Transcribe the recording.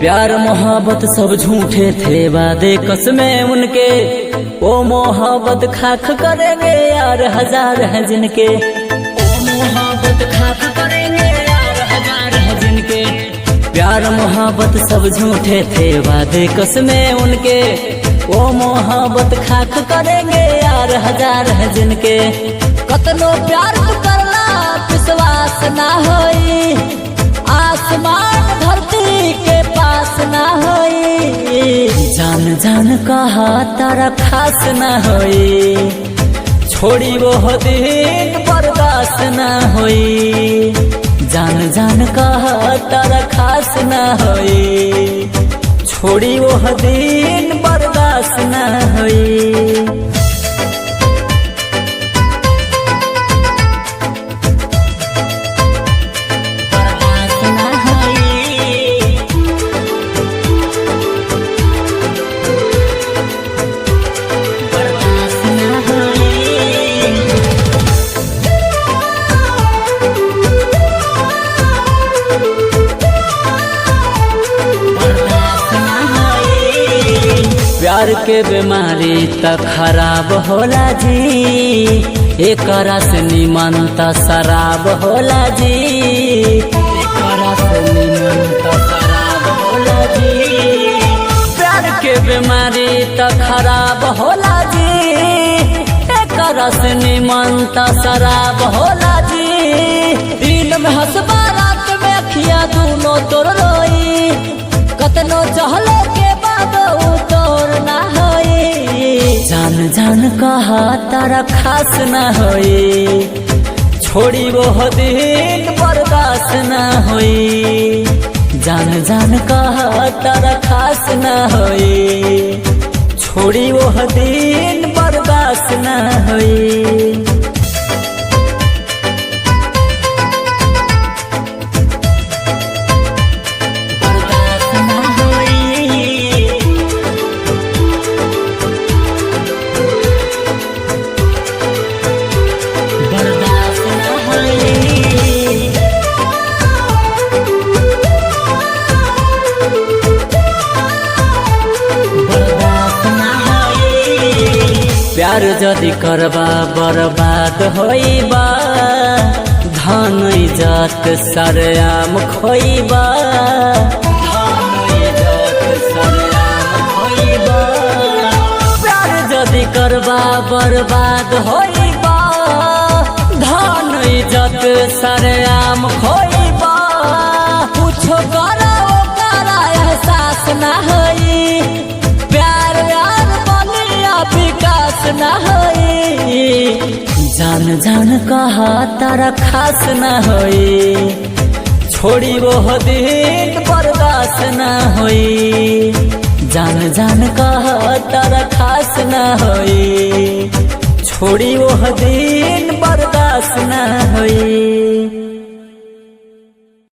प्यार मोहब्बत सब झूठे थे वादे कसमें उनके, ओ मोहब्बत खाक करेंगे यार हजार है जिनके, ओ मोहब्बत खाक करेंगे यार हजार है जिनके। प्यार मोहब्बत सब झूठे थे वादे कसमें उनके, ओ मोहब्बत खाक करेंगे यार हजार है जिनके। कतनो प्यार तू करला विश्वास ना होई, आसमान धरती के पास ना होई। जान जान कहा तारा खास ना होई, छोड़ी वो दिन बर्दाश्त ना होई। जान जान कहा तारा खास ना होई, छोड़ी वो दिन बर्दाश्त ना होई। प्यार के बीमारी त खराब होला जी, एकरा से निमन त शराब होला जी, एकरा से निमन त शराब होला जी। प्यार के बीमारी त खराब होला जी, एकरा से निमन त शराब होला जी। दिन में हंसबा रात में अखिया दूनो तोर रोई, कतनो चहले के बाद तोर ना होई। जान जान कहा तारा खास ना होई, छोड़ी वो दिन बर्दाश्त ना होई। जान जान कहा तारा खास ना होई, छोड़ी वो दिन बर्दाश्त ना होई। प्यार जदि करबा बर्बाद होइबा, धन इज्जत सरेआम खोइबा, धन इज्जत सरेआम खोइबा। प्यार जदि करबा बर्बाद होइबा, धन इज्जत सरेआम खोइबा। कुछो करा ओकरा एहसास ना होई, प्यार यार बनिया विकास ना होई। जान जान कहा तारा खास ना होई, छोड़ी वो दिन बर्दाश्त ना होई। जान जान कहा तारा खास ना होई, छोड़ी वो दिन बर्दाश्त ना होई।